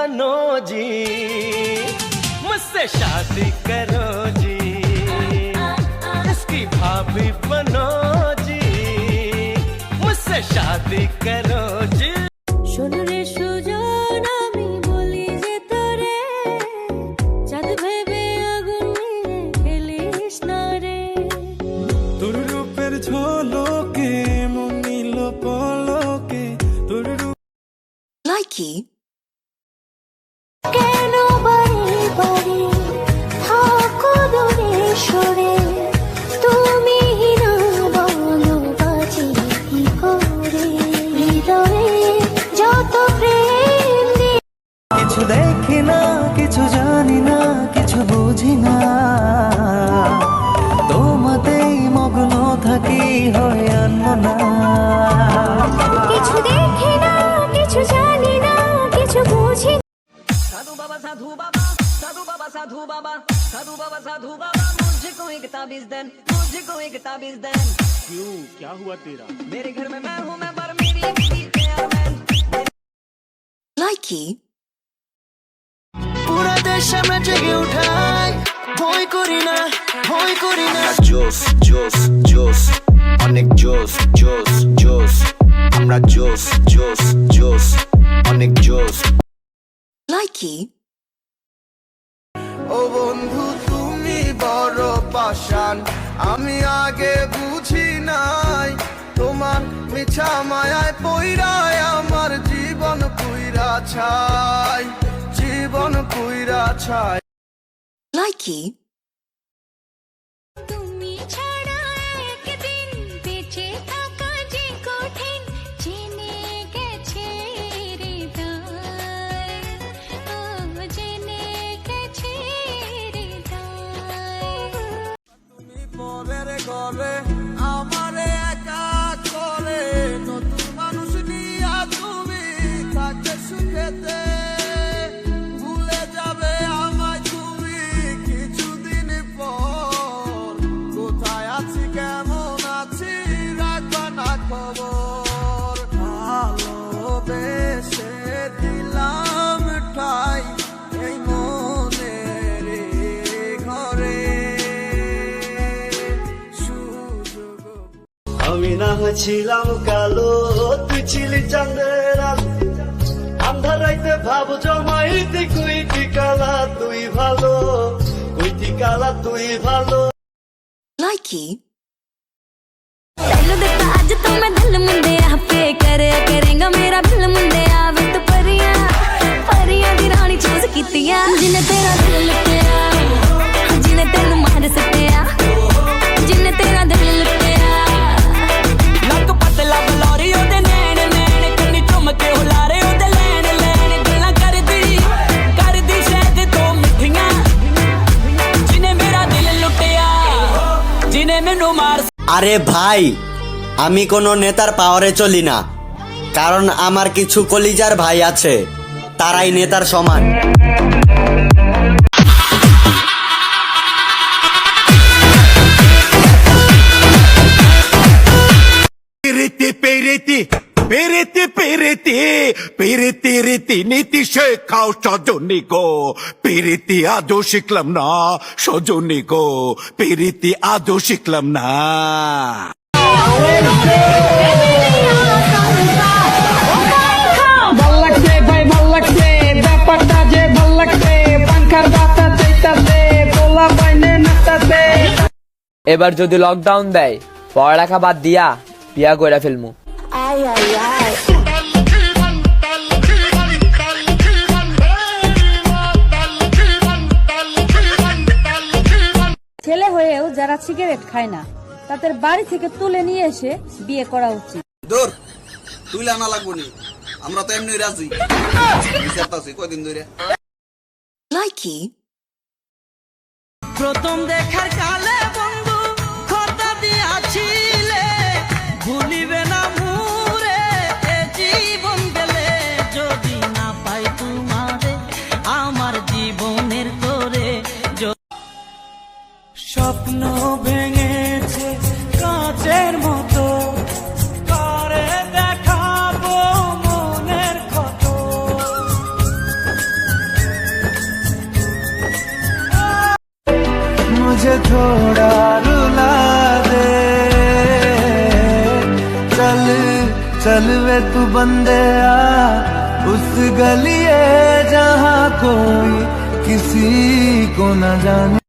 बनो जी, मुझसे शादी करो जी, इसकी भाभी बनो जी, मुझसे शादी करो जी। Likey কিছু দেখি না, কিছু জানি না, কিছু বুঝি না, তোমাতেই মগ্ন থাকি হয়ে আনমনা। কিছু দেখি না, কিছু জানি না, কিছু বুঝি না। साधु बाबा साधु बाबा, साधु बाबा साधु बाबा, साधु बाबा साधु बाबा, मुझको एक ताबीज दें, मुझको एक ताबीज दें। क्यों, क्या हुआ तेरा? मेरे घर में मैं हूँ मैं पर मेरी बीवी चेयरमैन। Likey পুরা দেশে আমরা জেগে উঠাই, ভয় করি না, ভয় করি না। জোস জোস জোস, অনেক জোস জোস জোস, আমরা জোস জোস জোস, অনেক জোস। Likey ও বন্ধু তুমি বড় পাষাণ, আমি আগে বুঝি নাই, তোমার মিছা মায়ায় পইরায় আমার জীবন পুইরা ছাই, জীবন পুইরা ছাই। Likey তুমি ছাড়া একদিন বেঁচে থাকা যে কঠিন, জেনে গেছে হৃদয়, ও জেনে গেছে হৃদয়। তুমি পরের ঘরে আমারে একা করে, নতুন মানুষ নিয়া তুমি থাকতে সুখেতে, ভুলে যাবে আমায় তুমি কিছুদিন পর, কোথায় আছি কেমন আছি রাখবা না খবর, ভালোবেসে দিলাম ঠাই এই মনের ঘরে, সুযোগ আমি না হয়েছিলাম কালো, তুই ছিলি চাঁদের আলো, আন্ধারাইতে ভাব জমাইতে কইতি কালা তুই ভালো, কইতি কালা তুই ভালো। Likey पहले देखा आज तो मैं दिल मुंडे पे करेगा मेरा दिल मुंडे वे तो परियां परियां दी रानी चूज कीतिया, जिन्हें तेरा दिल लुटिया, जिन्हें तेन मार सटिया, जिन्हें तेरा दिल लुटिया। नक पतला बलौरी ओदे नैन नैन, कन्नी चुमके हुलारे ओदे लैन लैन, गल्लां करदी शायद तो मिठियां, जिन्हें मेरा दिल लुटिया, जिन्हें मैनू मार। আরে ভাই, আমি কোনো নেতার পাওয়ারে চলি না, কারণ আমার কিছু কলিজার ভাই আছে, তারাই নেতার সমান। পেরেতে পেরেতে পেরেতে পেরেতে পেরেতে রেতে নীতি শেখাও সজনী গো, পেরেতে আদৌ শিখলাম না সজনী গো, পেরেতে আদৌ শিখলাম না। ভাল লাগছে ভাই, ভাল লাগছে ব্যাপারটা যে ভাল লাগছে, পাংখার বাতাস চাইতাছে, পোলা বাইনে নাচতাছে। এবার যদি লকডাউন দেয়, পড়ালেখা বাদ দিয়া বিয়া কইরা ফেলমু। ছেলে হয়েও যারা সিগারেট খায় না, তাদের বাড়ি থেকে তুলে নিয়ে এসে বিয়ে করা উচিত। দূর তুই আনা লাগবো নি, আমরা তো এমনি রাজি, বিচারতাছি কয়দিন ধরে। Likey প্রথম দেখার কালে বন্ধু কথা দিয়াছিলে, ভুলিবে না মুরে এ জীবন গেলে, যদি না পাই তোমারে আমার জীবনের তোরে। স্বপ্ন ভেঙেছে কাঁচের মতো, করে দেখাবো মনের ক্ষত, मुझे थोड़ा रुला दे चल चल वे तू बंदे उस गलिए जहाँ कोई किसी को न जाने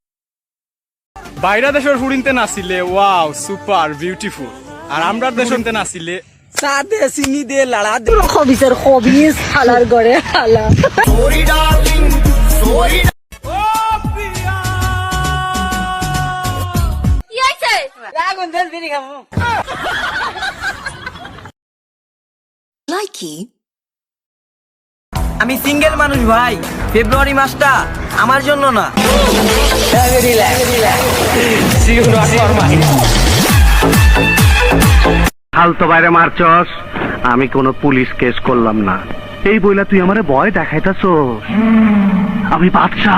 বাইরা দেশের ফুড়িনতে নাচিলে ওয়াও সুপার বিউটিফুল আর আমরা দেশনতে নাচিলে सादे सिनी दे लड़ा दे খবিসের খবিস হালার ঘরে হালা Likey. আমি সিঙ্গেল মানুষ ভাই ফেব্রুয়ারি মাসটা আমার জন্য না ফালতো বাইরে মারছস আমি কোনো পুলিশ কেস করলাম না এই বইলা তুই আমারে ভয় দেখাইতাছ আমি বাদশা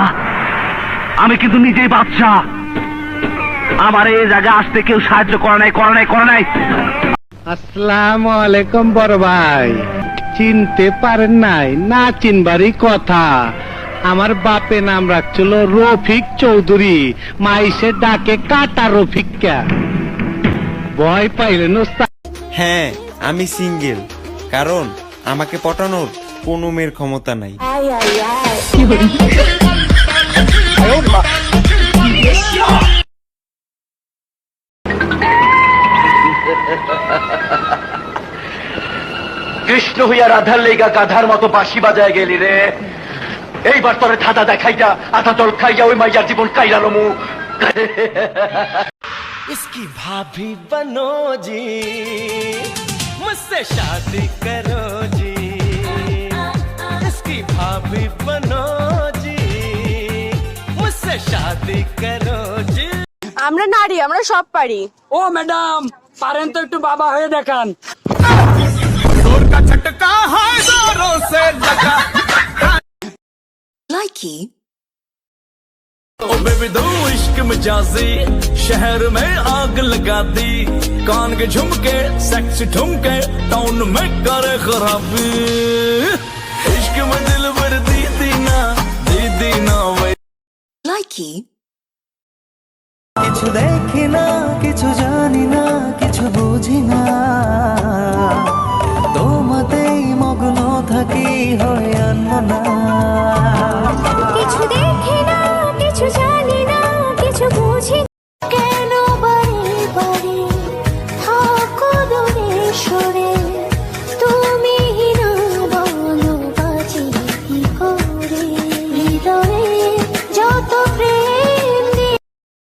আমি কিন্তু নিজেই বাদশা আমার এই জায়গায় আসতে কেউ সাহায্য করে নাই আসসালামু আলাইকুম বড় ভাই চিনতে পারেন নাই না চিনবারই কথা আমার বাপে নাম রাখছিল রফিক চৌধুরী মাইসে ডাকে কাটা রফিকা ভয় পাইলেন ওস্তাদ হ্যাঁ আমি সিঙ্গেল কারণ আমাকে পটানোর কোনো মেয়ের ক্ষমতা নাই কৃষ্ণ হইয়া রাধার লেগা গাধার মতো বাঁশি বাজায় গেলি রে এইবার তোরে ধাঁধা দেখাইয়া আধা জল খাইয়া ওই মাইয়ার জীবন কাইরালো মু इसकी भाभी बनो जी मुझसे शादी करो जी इसकी भाभी बनो जी मुझसे शादी करो जी আমরা নারী আমরা সব পারি ও ম্যাডাম পারেন তো একটু বাবা হয়ে দেখান Likey. ओ बेबी दो इश्क मजाजी शहर में आग लगा दी कान के झुमके सेक्स ठुमके टाउन में करे खराबी इश्क में दिल भर दी ना वही Likey. কিছু দেখি না কিছু জানি না কিছু বুঝি না তোমাতেই মগ্ন থাকি হয় আনমনা